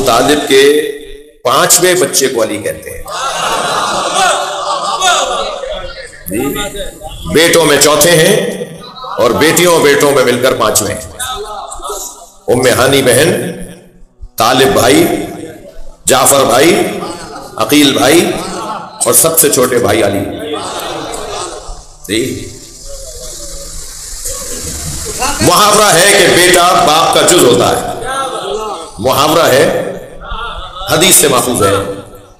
तालिब के 5वें बच्चे को अली कहते हैं जी। बेटों में चौथे हैं और बेटियों बेटों में मिलकर 5वें हैं। उम्मे हानी बहन, तालिब भाई, जाफर भाई, अकील भाई और सबसे छोटे भाई अली जी। मुहावरा है कि बेटा बाप का जुज होता है। मुहावरा है, हदीस से महफूज है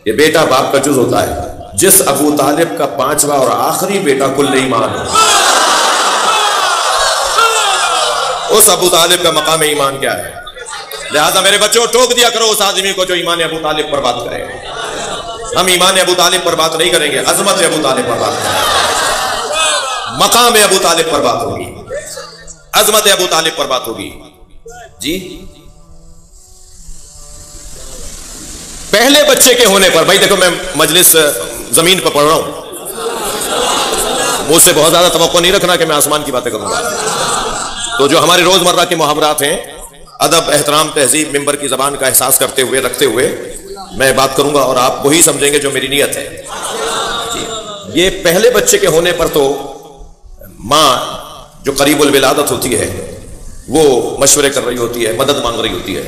कि बेटा बाप का जुज होता है। जिस अबू तालिब का 5वां और आखिरी बेटा कुल्ले ईमान हो, उस अबू तालिब का मकाम ईमान क्या है। लिहाजा मेरे बच्चों, टोक दिया करो उस आदमी को जो ईमान अबू तालिब पर बात करे। हम ईमान अबू तालिब पर बात नहीं करेंगे, अजमत अबू तालिब पर बात करेंगे, मकाम अबू तालिब पर बात होगी, अजमत अबू तालिब पर बात होगी जी। पहले बच्चे के होने पर, भाई देखो मैं मजलिस जमीन पर पढ़ रहा हूं, मुझसे बहुत ज्यादा तवक्को नहीं रखना कि मैं आसमान की बातें करूंगा। तो जो हमारे रोजमर्रा के मुहावरात हैं, अदब, एहतराम, तहजीब, मिंबर की जबान का एहसास करते हुए, रखते हुए मैं बात करूंगा और आप वही समझेंगे जो मेरी नीयत है जी। ये पहले बच्चे के होने पर तो माँ जो करीबुल विलादत होती है वो मशवरे कर रही होती है, मदद मांग रही होती है,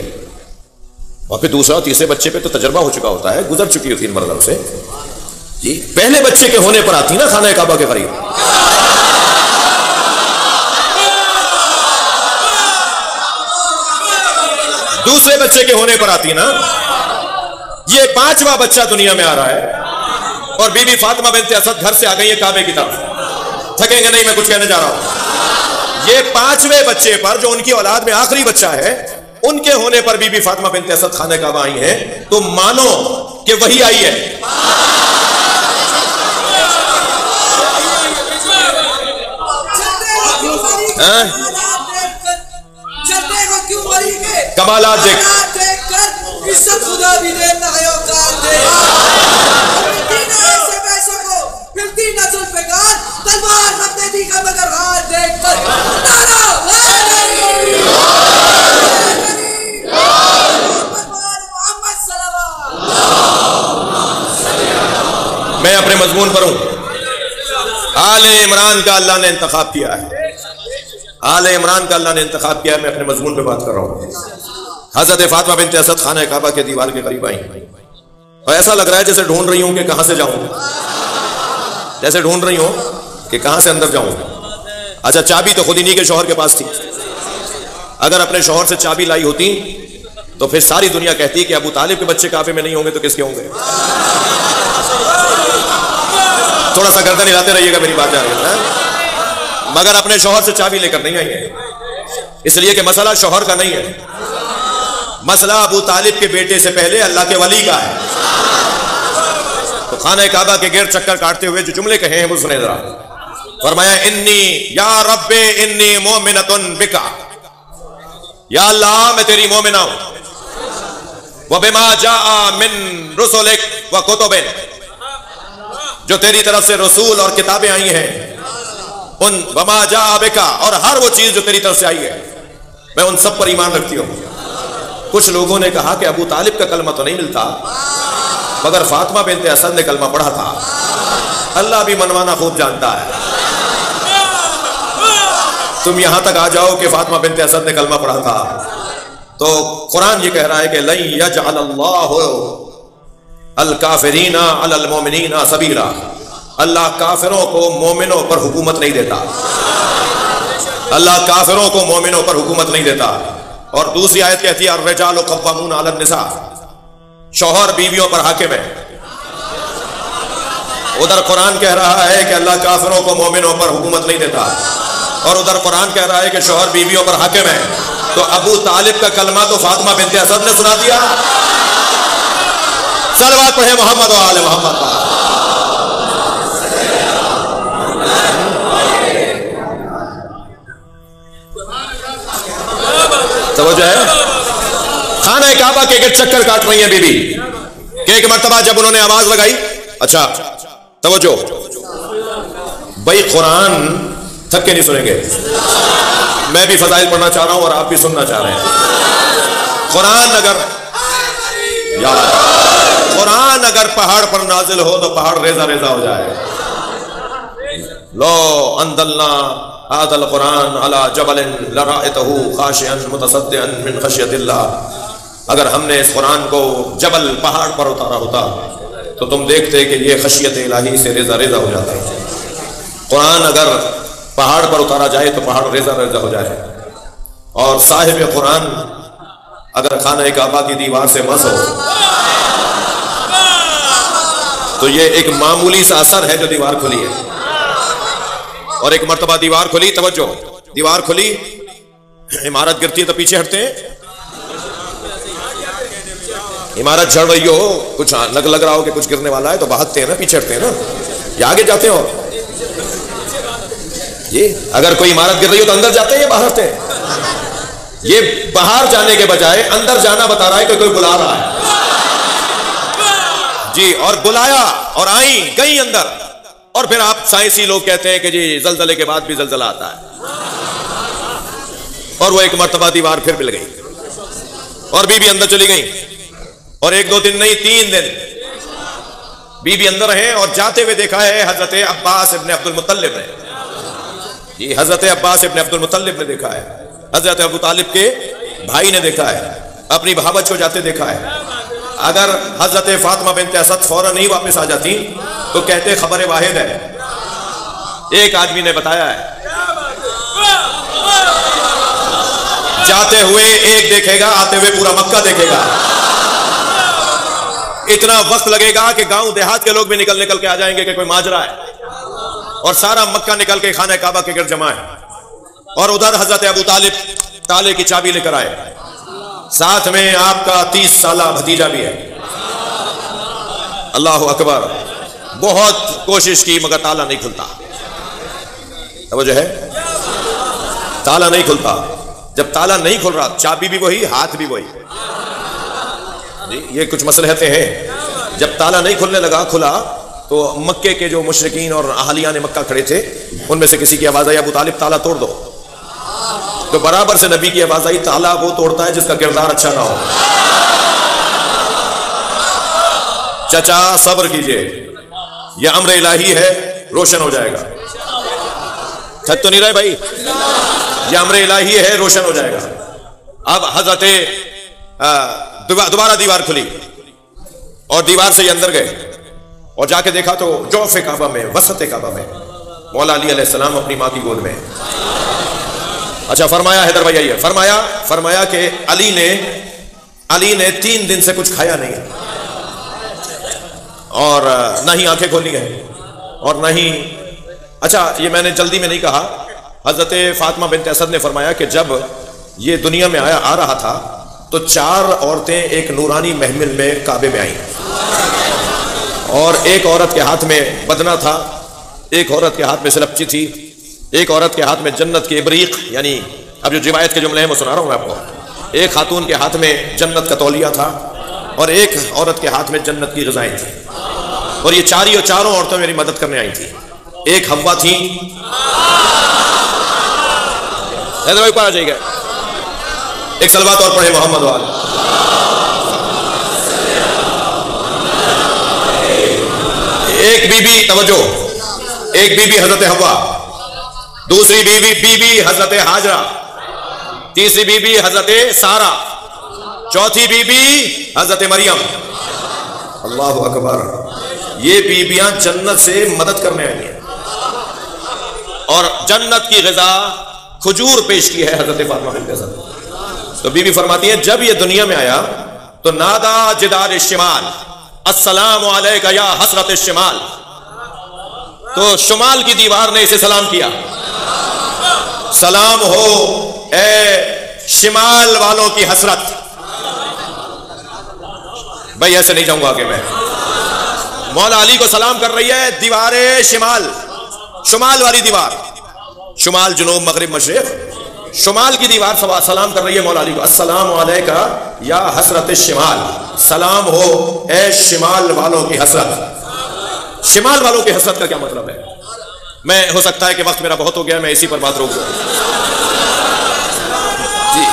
और फिर दूसरा और तीसरे बच्चे पे तो तजर्बा हो चुका होता है, गुजर चुकी होती है इन मरहलों से जी। पहले बच्चे के होने पर आती ना खाना काबा के करीब, दूसरे बच्चे के होने पर आती ना। ये 5वां बच्चा दुनिया में आ रहा है और बीबी फातिमा बिन्ते असद घर से आ गई है काबे की तरफ। थकेंगे नहीं, मैं कुछ कहने जा रहा हूं। ये 5वें बच्चे पर, जो उनकी औलाद में आखिरी बच्चा है, उनके होने पर बीबी फातिमा बिन्ते असद खाने काबा आई है, तो मानो कि वही आई है। कमालात देखकर इज्जत खुदा भी देता है औकात दे। ऐसे पैसों को फिरती नस्ल पे गाल तलवार रखते दी का मगर हाथ देखकर नारा मोहम्मद सल्लल्लाहु। मैं अपने मजमून पर हूं। आले इमरान का अल्लाह ने इंतखाब किया है, आले इमरान का अल्लाह ने इंतखाब किया है। मैं अपने मजमून पे बात कर रहा हूं। हजरत फातिमा बिन्ते असद खाने काबा के दीवार के करीब आई और ऐसा लग रहा है जैसे ढूंढ रही हूं कि कहां से जाऊं, जैसे ढूंढ रही हूं कि कहां से अंदर जाऊं। अच्छा, चाबी तो खुद इन्हीं के शौहर के पास थी। अगर अपने शौहर से चाबी लाई होती तो फिर सारी दुनिया कहती कि अबू तालिब के बच्चे काबे में नहीं होंगे तो किसके होंगे। थोड़ा सा गर्दन हिलाते रहिएगा, मेरी बात जा रही है। मगर अपने शौहर से चाबी लेकर नहीं आई है, इसलिए कि मसला शौहर का नहीं है, मसला अबू तालिब के बेटे से पहले अल्लाह के वली का है। तो खाने काबा के गिर चक्कर काटते हुए जो जुमले कहे हैं वो सुने जरा। फरमाया, इन्नी या रब्बे इन्नी मोमिनतुन बिका, या अल्लाह मैं तेरी मोमिना हूं। व बिमा जाआ मिन रुसुलिक व कुतुबिन, जो तेरी तरफ से रसूल और किताबें आई हैं, उन वमा जाआ बिका, और हर वो चीज जो तेरी तरफ से आई है मैं उन सब पर ईमान रखती हूं। कुछ लोगों ने कहा कि अबू तालिब का कलमा तो नहीं मिलता, मगर फातिमा बिन्ते असद ने कलमा पढ़ा था। अल्लाह भी मनवाना खूब जानता है। तुम यहां तक आ जाओ कि फातिमा बिन्ते असद ने कलमा पढ़ा था, तो कुरान ये कह रहा है कि लन यजअलल्लाहु अल काफिरीना अलल मोमिनीना सबीरा, अल्लाह काफिरों को मोमिनों पर हुकूमत नहीं देता, अल्लाह काफिरों को मोमिनों पर हुकूमत नहीं देता। और दूसरी आयत कहती है अर्रिजालु क़व्वामूना अलन निसा, शौहर बीवियों पर हाकिम है। उधर कुरान कह रहा है कि अल्लाह काफिरों को मोमिनों पर हुकूमत नहीं देता, और उधर कुरान कह रहा है कि शौहर बीवियों पर हाकिम है। तो अबू तालिब का कलमा तो फातिमा बिन्ते असद ने सुना दिया। सलवात पढ़े मोहम्मद व आले मोहम्मद। समझ है, खाना काबा के चक्कर काट रही है बीबी कि एक मर्तबा जब उन्होंने आवाज लगाई, अच्छा तवज्जो भाई, कुरान थक के नहीं सुनेंगे, मैं भी फजाइल पढ़ना चाह रहा हूं और आप भी सुनना चाह रहे हैं। कुरान अगर पहाड़ पर नाजिल हो तो पहाड़ रेजा रेजा हो जाए। लो अंदलना आदल कुरान अला जबलिन लराइतहु खाशिअन मुतसद्दिअन मिन खशियतिल्लाह। अगर हमने इस कुरान को जबल पहाड़ पर उतारा होता तो तुम देखते कि ये खशियत इलाही से रेजा रेजा हो जाता है। कुरान अगर पहाड़ पर उतारा जाए तो पहाड़ रेजा रेजा हो जाए। और साहिब कुरान अगर खाना काबा की दीवार से मस हो तो ये एक मामूली सा असर है जो दीवार खुली है। और एक मर्तबा दीवार खुली, तवज्जो, दीवार खुली, इमारत गिरती है तो पीछे हटते हैं। इमारत झड़ रही हो, कुछ लग रहा हो कि कुछ गिरने वाला है तो भागते हैं ना, पीछे हटते हैं ना, या आगे जाते हो। ये अगर कोई इमारत गिर रही हो तो अंदर जाते हैं या बाहर हटते हैं? ये बाहर जाने के बजाय अंदर जाना बता रहा है कि कोई बुला रहा है जी। और बुलाया और आई गई अंदर। और फिर आप साइंसी लोग कहते हैं कि जी जलजले के बाद भी जलजला आता है। और वो एक मर्तबा दीवार फिर मिल गई और बीबी अंदर चली गई। और 1-2 दिन नहीं, 3 दिन बीबी अंदर है। और जाते हुए देखा है हजरत अब्बास इब्न अब्दुल मुत्तलिब ने, ये हजरत अब्बास इब्न अब्दुल मुत्तलिब ने देखा है, हजरत अबू तालिब के भाई ने देखा है, अपनी भावच को जाते देखा है। अगर हजरत फातिमा बिन्त असद फौरन नहीं वापस आ जाती तो कहते खबर वाहिद है। एक आदमी ने बताया है, जाते हुए एक देखेगा, आते हुए पूरा मक्का देखेगा। इतना वक्त लगेगा कि गांव देहात के लोग भी निकल निकल के आ जाएंगे कि कोई माजरा है। और सारा मक्का निकल के खाने काबा के गिर जमा है। और उधर हजरत अबू तालिब ताले की चाबी लेकर आए, साथ में आपका 30 साला भतीजा भी है। अल्लाह अकबर। बहुत कोशिश की मगर ताला नहीं खुलता। वो जो है ताला नहीं खुलता। जब ताला नहीं खुल रहा, चाबी भी वही, हाथ भी वही। ये कुछ मसलहतें हैं। जब ताला नहीं खुलने लगा, खुला तो मक्के के जो मुशरिकीन और अहलिया ने मक्का खड़े थे, उनमें से किसी की आवाज आई, अबू तालिब ताला तोड़ दो। तो बराबर से नबी की आवाज आई, ताला वो तोड़ता है जिसका किरदार अच्छा ना हो। चचा सब्र कीजिए, यह अम्र इलाही है, रोशन हो जाएगा। थक तो नहीं रहे भाई? यह अम्र इलाही है, रोशन हो जाएगा। अब हजरत दोबारा दीवार खुली और दीवार से ये अंदर गए और जाके देखा तो जौफ़े काबा में, वसत काबा में मौला अली अलैहिस्सलाम अपनी माँ की गोद में। अच्छा फरमाया, हैदर भाई आइए, फरमाया कि अली ने 3 दिन से कुछ खाया नहीं और ना ही आंखें खोली हैं और ना ही, अच्छा ये मैंने जल्दी में नहीं कहा, हजरत फातिमा बिन्त असद ने फरमाया कि जब ये दुनिया में आ रहा था तो 4 औरतें एक नूरानी महमिल में काबे में आई और एक औरत के हाथ में बदना था, एक औरत के हाथ में सिलपची थी, एक औरत के हाथ में जन्नत की इब्रीक, यानी अब जो रिवायत के जुमले हैं वो सुना रहा हूं मैं आपको। एक खातून के हाथ में जन्नत का तौलिया था और एक औरत के हाथ में जन्नत की ग़िज़ाएं थी। और ये चारों औरतें मेरी मदद करने आई थी। एक हव्वा थी, ऊपर आ जाइएगा, एक सलवात और पढ़े मोहम्मद वाले। एक बीबी, तवज्जो, एक बीबी हजरत हव्वा, दूसरी बीबी हजरत हाजरा, तीसरी बीबी हजरत सारा, चौथी बीबी हजरत मरियम। अल्लाह अकबर। ये बीबियां जन्नत से मदद करने आई हैं और जन्नत की ग़िज़ा खजूर पेश की है हजरत फातिमा बिन्त असद। तो बीबी फरमाती है जब ये दुनिया में आया तो नादा जिदार शिमाल अस्सलाम अलैका या हसरत शिमाल, तो शुमाल की दीवार ने इसे सलाम किया, सलाम हो ए शिमाल वालों की हसरत। भाई ऐसे नहीं जाऊंगा आगे मैं। मौला अली को सलाम कर रही है दीवारे शिमाल, शुमाल वाली दीवार, शुमाल जुनूब मगरिब मशरिक, शुमाल की दीवार सलाम कर रही है मौला अली को, अस्सलाम अलैका या हसरत शिमाल, सलाम हो ए शिमाल वालों की हसरत। शिमाल वालों की हसरत का क्या मतलब है? मैं, हो सकता है कि वक्त मेरा बहुत हो गया, मैं इसी पर बात रोक दूं जी।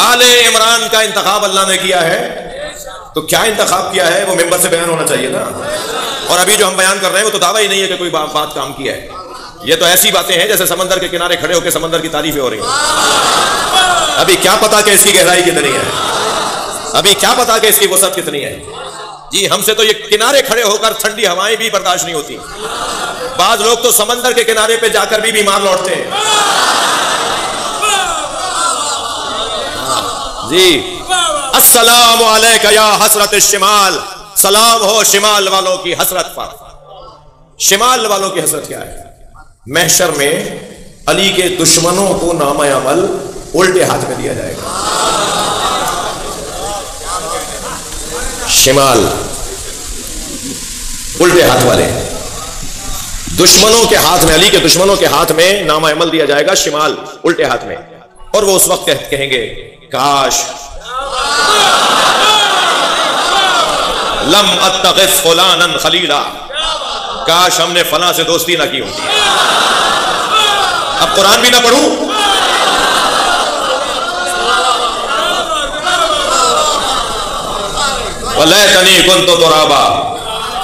आले इमरान का इंतखाब अल्लाह ने किया है तो क्या इंतखाब किया है वो मेंबर से बयान होना चाहिए ना। और अभी जो हम बयान कर रहे हैं वो तो दावा ही नहीं है कि कोई बात काम किया है। ये तो ऐसी बातें हैं जैसे समंदर के किनारे खड़े होकर समंदर की तारीफें हो रही हैं। अभी क्या पता कि इसकी गहराई कितनी है, अभी क्या पता कि इसकी वसअत कितनी है। जी हमसे तो ये किनारे खड़े होकर ठंडी हवाएं भी बर्दाश्त नहीं होती। बाज लोग तो समंदर के किनारे पे जाकर भी बीमार लौटते हैं। जी अस्सलाम अलैका या हसरत शिमाल, सलाम हो शिमाल वालों की हसरत पर। शिमाल वालों की हसरत क्या है? महशर में अली के दुश्मनों को नामा अमल उल्टे हाथ में दिया जाएगा। शिमाल उल्टे हाथ वाले दुश्मनों के हाथ में, अली के दुश्मनों के हाथ में नामा अमल दिया जाएगा, शिमाल उल्टे हाथ में। और वो उस वक्त कहेंगे काश लम अत्तगिस फुलानन खलीला, काश हमने फला से दोस्ती ना की होती। अब कुरान भी ना पढ़ूं, वलैतनी कुन्तु तुराबा,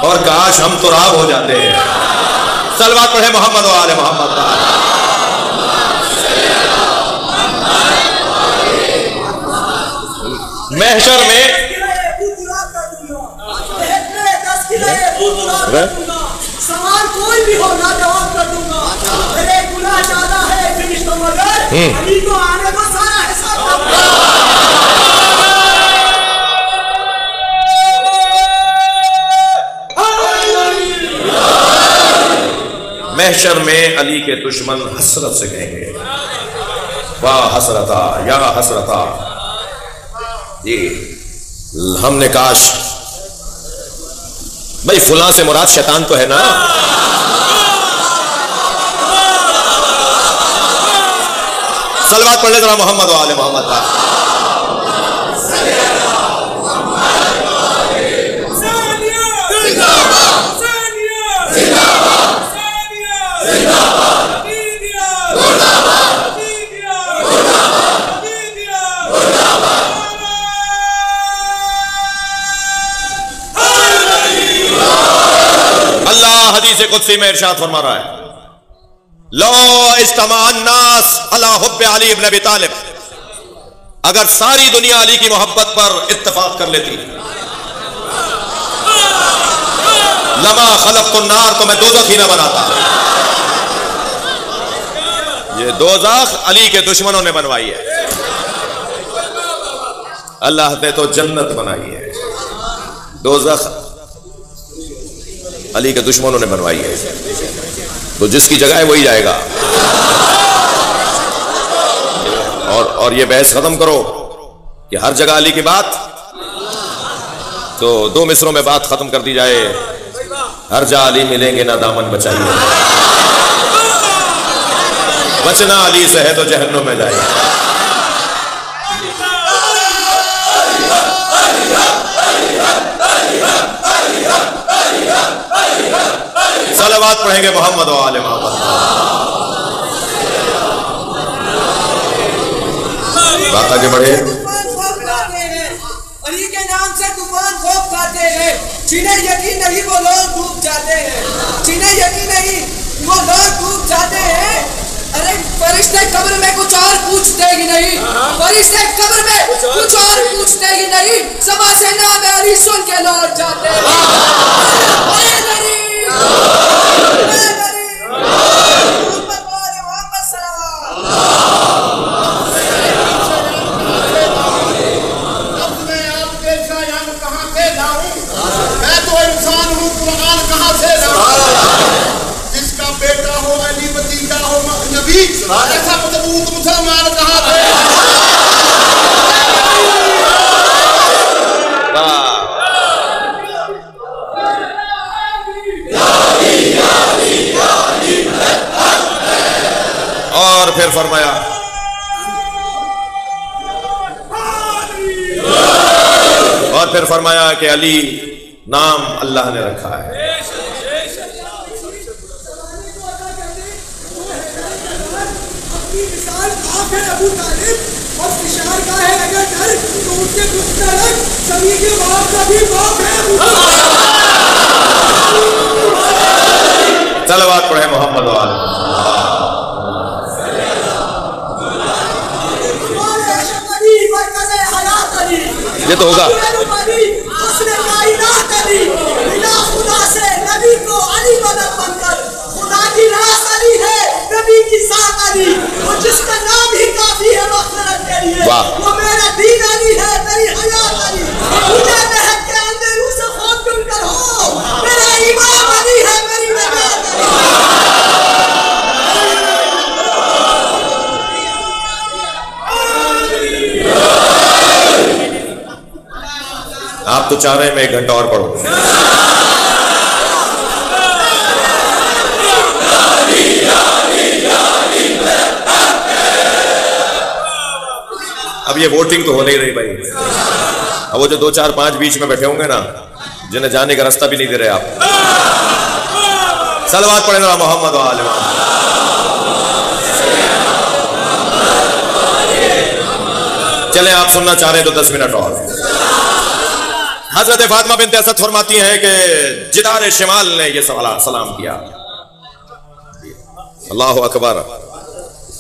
और काश हम तुराब हो जाते हैं। सलवात पढ़े मोहम्मद व आले मोहम्मद। महशर में सवाल कोई भी हो ना जवाब कर दूंगा। मेरे गुनाह ज्यादा है फिरिश्तों मगर अली को आने को सारा हिसाब। महशर में अली के दुश्मन हसरत से कहेंगे वाह हसरता या हसरता। जी हमने काश, भाई फुला से मुराद शैतान तो है ना। सलवात पढ़ ले जरा मोहम्मद व आले मोहम्मद का। हदीस कुदसी में इरशाद फरमा रहा है लो इज्तमान नास अला हुब्बे अली इब्न अबी तालिब, अगर सारी दुनिया अली की मोहब्बत पर इत्तेफाक कर लेती लमा खलक़तुन नार, तो मैं दोज़ख ही ना बनाता। ये दोज़ख अली के दुश्मनों ने बनवाई है, अल्लाह ने तो जन्नत बनाई है, दोज़ख अली के दुश्मनों ने बनवाई है। तो जिसकी जगह है वही जाएगा। और ये बहस खत्म करो कि हर जगह अली की बात, तो दो मिसरों में बात खत्म कर दी जाए, हर जगह अली मिलेंगे ना दामन बचाइए, बचना अली से है तो जहन्नुम में जाइए। सलावत पढ़ेंगे मोहम्मद व आले मोहम्मद। बात आगे बढ़े। अली के नाम से तूफान खौफ खाते हैं, जिन्हें यकीन नहीं वो लोग डूब जाते हैं, जिन्हें यकीन नहीं वो लोग डूब जाते हैं। अरे फरिश्ते कब्र में कुछ और पूछते ही नहीं, फरिश्ते कब्र में कुछ और पूछते ही नहीं, सभा से नाम अली सुन के लौट जाते हैं। मैं तो इंसान हूँ, कुरान कहाँ से लाऊं? जिसका बेटा हो अली वतीका हो नबी, ऐसा मजबूत मुसलमान कहाँ से? और फिर फरमाया कि अली नाम अल्लाह ने रखा है। अबू तालिब और फिशार का है अगर डर तो उसके दुश्मन नबी के बाद नबी बाप है। सलवात पढ़े मोहम्मद वाले। ये तो होगा। उसने कायनात अली, बिना खुदा से नबी को अली बदल बनकर, खुदा की रास अली है, नबी की साथ अली, वो जिसका नाम ही काफी है मग़फ़िरत के लिए। वो मेरा दीन अली है, मेरी हयात अली, मुझे महक के अंधेरों से खौफ कर हो, मेरा इमाम अली है, मेरी नजात अली। आप तो चाह रहे हैं मैं 1 घंटा और पढ़ूं। अब ये वोटिंग तो हो नहीं रही भाई। अब वो जो 2 4 5 बीच में बैठे होंगे ना, जिन्हें जाने का रास्ता भी नहीं दे रहे आप, सलवात पढ़े ना मोहम्मद वाले। चले आप सुनना चाह रहे हैं तो 10 मिनट और। हजरत फातिमा बिन्त असद फरमाती हैं कि जिदार शिमाल ने यह सलाम किया, अल्लाह अकबर,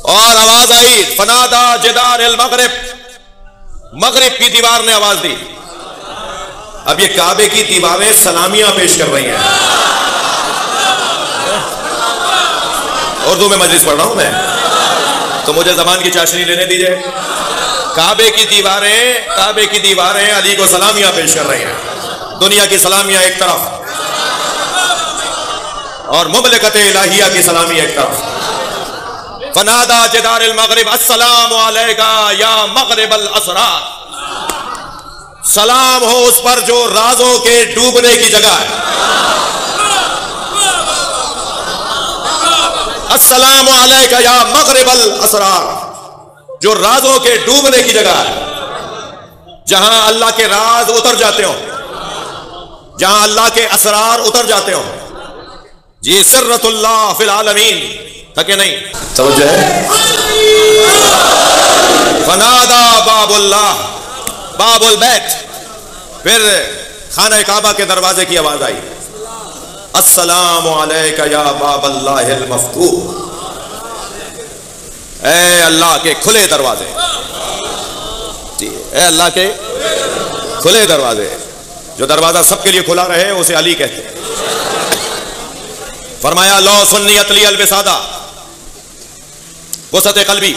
और आवाज आई फनादा जिदार अल मगरिब, मगरिब की दीवार ने आवाज दी। अब ये काबे की दीवारें सलामियां पेश कर रही हैं। उर्दू में मजलिस पढ़ रहा हूं मैं, तो मुझे जबान की चाशनी लेने दीजिए। काबे की दीवारें अली को सलामियां पेश कर रही हैं। दुनिया की सलामियां एक तरफ और मुमलिकत इलाहिया की सलामी एक तरफ। फनादा जिदार अल मगरिब अस्सलामु अलैका या मगरिब अल असरार, सलाम हो उस पर जो राजों के डूबने की जगह है। अस्सलामु अलैका या मगरिब अल असरार, जो राजों के डूबने की जगह है, जहां अल्लाह के राज उतर जाते हो, जहां अल्लाह के असरार उतर जाते हो। जी सिर्रतुल्लाह फिल आलमीन थके नहीं, समझे? फनादा बाबुल्लाह बाबुल बैत, फिर खाना काबा के दरवाजे की आवाज आई, अस्सलामु अलैका या बाबल्लाहिल मफ्तूह, ए अल्लाह के खुले दरवाजे, जी ए अल्लाह के खुले दरवाजे। जो दरवाजा सबके लिए खुला रहे उसे अली कहते हैं। फरमाया लो सुन्नियत ली अलबिसादा वसत कल्बी,